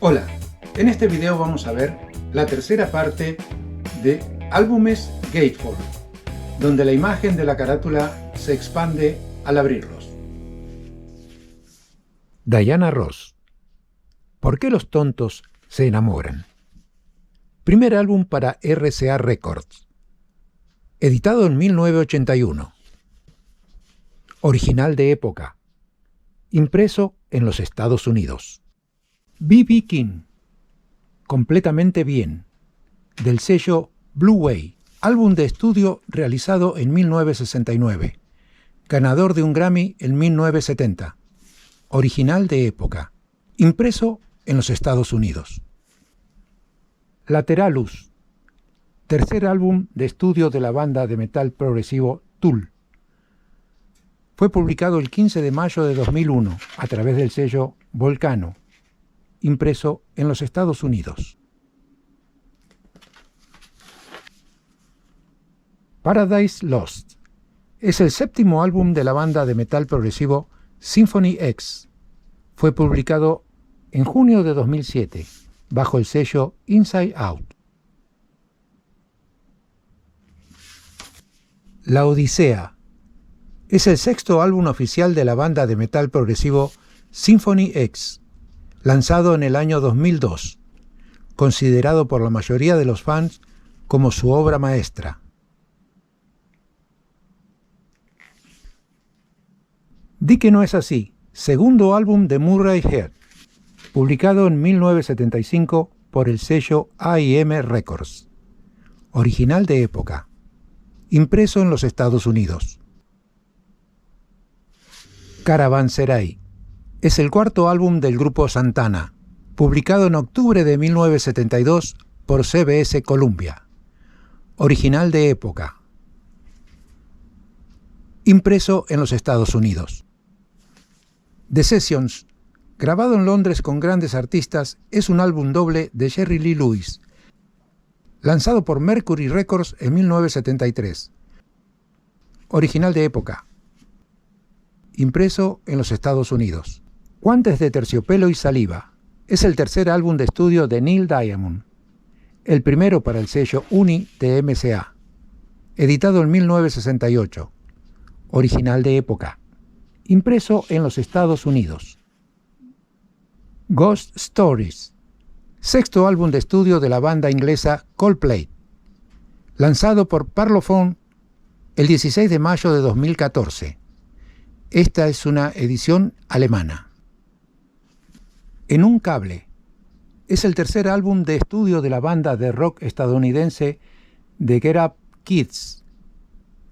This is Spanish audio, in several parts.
Hola, en este video vamos a ver la tercera parte de álbumes Gatefold, donde la imagen de la carátula se expande al abrirlos. Diana Ross. ¿Por qué los tontos se enamoran? Primer álbum para RCA Records. Editado en 1981. Original de época. Impreso en los Estados Unidos. B.B. King. Completamente bien. Del sello Blue Way. Álbum de estudio realizado en 1969. Ganador de un Grammy en 1970. Original de época. Impreso en los Estados Unidos. Lateralus. Tercer álbum de estudio de la banda de metal progresivo Tool. Fue publicado el 15 de mayo de 2001 a través del sello Volcano, impreso en los Estados Unidos. Paradise Lost. Es el séptimo álbum de la banda de metal progresivo Symphony X. Fue publicado en junio de 2007 bajo el sello Inside Out. La Odisea. Es el sexto álbum oficial de la banda de metal progresivo Symphony X, lanzado en el año 2002, considerado por la mayoría de los fans como su obra maestra. Di que no es así, segundo álbum de Murray Head, publicado en 1975 por el sello A&M Records, original de época, impreso en los Estados Unidos. Caravanserai. Es el cuarto álbum del grupo Santana, publicado en octubre de 1972 por CBS Columbia, original de época, impreso en los Estados Unidos. The Sessions, grabado en Londres con grandes artistas, es un álbum doble de Jerry Lee Lewis, lanzado por Mercury Records en 1973, original de época, impreso en los Estados Unidos. Guantes de terciopelo y saliva. Es el tercer álbum de estudio de Neil Diamond, el primero para el sello Uni de MCA, editado en 1968, original de época, impreso en los Estados Unidos. Ghost Stories. Sexto álbum de estudio de la banda inglesa Coldplay, lanzado por Parlophone el 16 de mayo de 2014. Esta es una edición alemana. En un cable. Es el tercer álbum de estudio de la banda de rock estadounidense The Get Up Kids,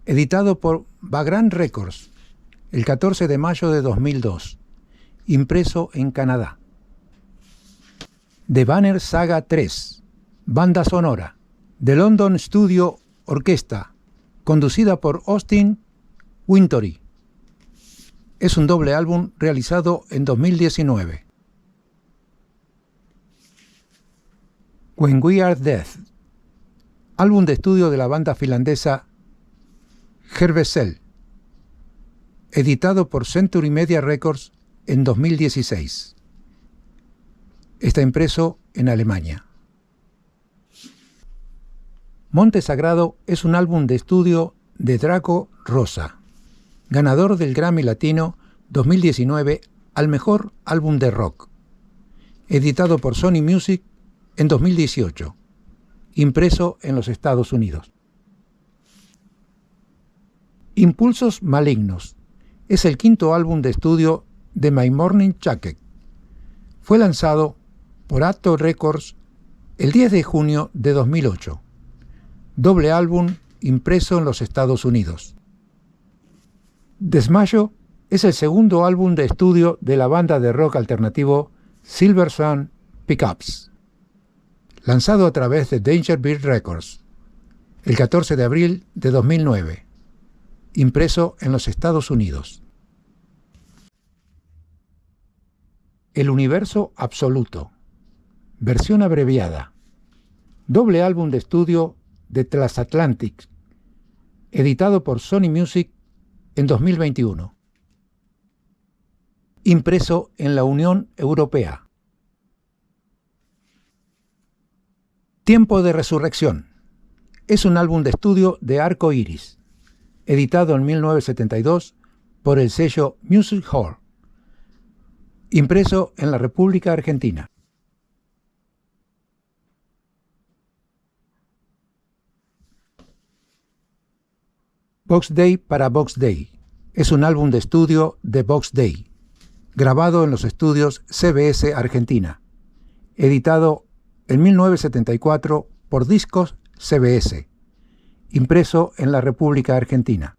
editado por Vagrant Records el 14 de mayo de 2002, impreso en Canadá. The Banner Saga 3, banda sonora, The London Studio Orchestra, conducida por Austin Wintory. Es un doble álbum realizado en 2019. When We Are Dead, álbum de estudio de la banda finlandesa Hervesel, editado por Century Media Records en 2016. Está impreso en Alemania. Monte Sagrado es un álbum de estudio de Draco Rosa, ganador del Grammy Latino 2019 al mejor álbum de rock, editado por Sony Music en 2018, impreso en los Estados Unidos. Impulsos Malignos es el quinto álbum de estudio de My Morning Jacket. Fue lanzado por Atto Records el 10 de junio de 2008, doble álbum impreso en los Estados Unidos. Desmayo es el segundo álbum de estudio de la banda de rock alternativo Silver Sun Pickups, lanzado a través de Danger Beat Records el 14 de abril de 2009, impreso en los Estados Unidos. El Universo Absoluto, versión abreviada, doble álbum de estudio de Transatlantic, editado por Sony Music en 2021, impreso en la Unión Europea. Tiempo de Resurrección es un álbum de estudio de Arco Iris, editado en 1972 por el sello Music Hall, impreso en la República Argentina. Box Day para Box Day es un álbum de estudio de Box Day, grabado en los estudios CBS Argentina, editado en 1974 por Discos CBS, impreso en la República Argentina.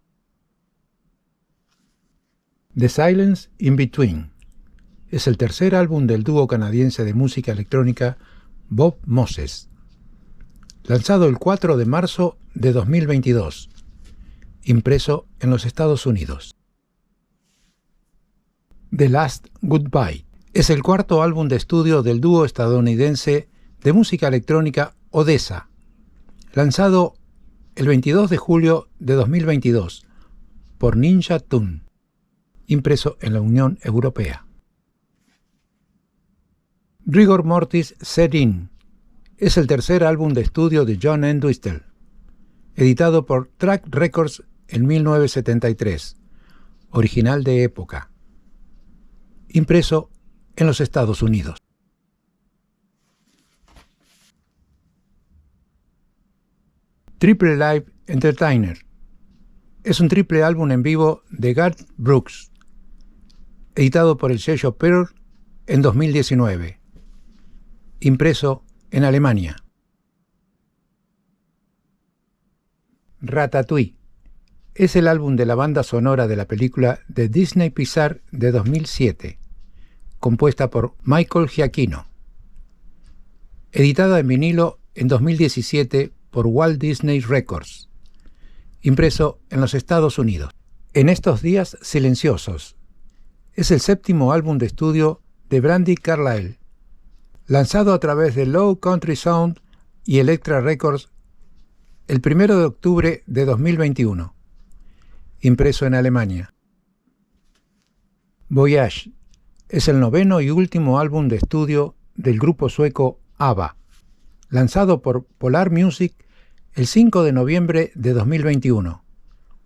The Silence in Between es el tercer álbum del dúo canadiense de música electrónica Bob Moses, lanzado el 4 de marzo de 2022, impreso en los Estados Unidos. The Last Goodbye es el cuarto álbum de estudio del dúo estadounidense de música electrónica Odessa, lanzado el 22 de julio de 2022 por Ninja Tune, impreso en la Unión Europea. Rigor Mortis Set In es el tercer álbum de estudio de John Entwistle, editado por Track Records en 1973, original de época, impreso en los Estados Unidos. Triple Live Entertainer es un triple álbum en vivo de Garth Brooks, editado por el sello Pearl en 2019, impreso en Alemania. Ratatouille es el álbum de la banda sonora de la película de Disney Pixar de 2007, compuesta por Michael Giacchino, editada en vinilo en 2017 por Walt Disney Records, impreso en los Estados Unidos. En estos días silenciosos es el séptimo álbum de estudio de Brandi Carlile, lanzado a través de Low Country Sound y Elektra Records el 1 de octubre de 2021, impreso en Alemania. Voyage es el noveno y último álbum de estudio del grupo sueco ABBA, lanzado por Polar Music el 5 de noviembre de 2021,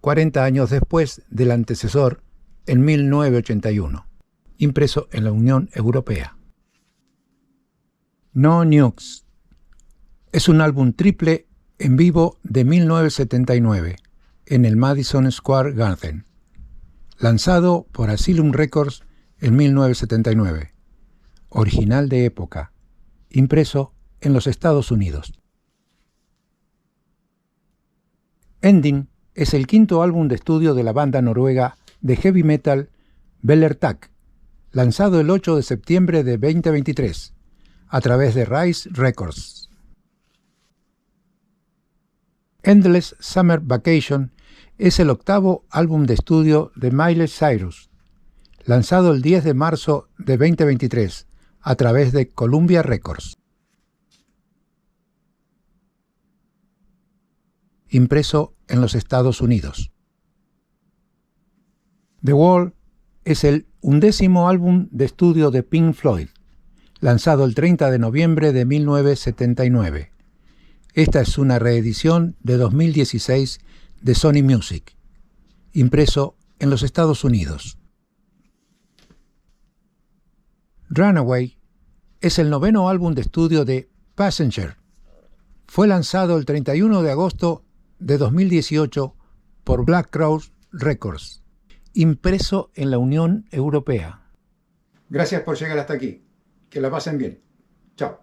40 años después del antecesor en 1981, impreso en la Unión Europea. No Nukes es un álbum triple en vivo de 1979 en el Madison Square Garden, lanzado por Asylum Records en 1979, original de época, impreso en los Estados Unidos. Ending es el quinto álbum de estudio de la banda noruega de heavy metal Bellertak, lanzado el 8 de septiembre de 2023 a través de Rise Records. Endless Summer Vacation es el octavo álbum de estudio de Miley Cyrus, lanzado el 10 de marzo de 2023 a través de Columbia Records, impreso en los Estados Unidos. The Wall es el 11º álbum de estudio de Pink Floyd, lanzado el 30 de noviembre de 1979. Esta es una reedición de 2016 de Sony Music, impreso en los Estados Unidos. Runaway es el noveno álbum de estudio de Passenger. Fue lanzado el 31 de agosto de 2018 por Black Crowes Records, impreso en la Unión Europea. Gracias por llegar hasta aquí. Que la pasen bien. Chao.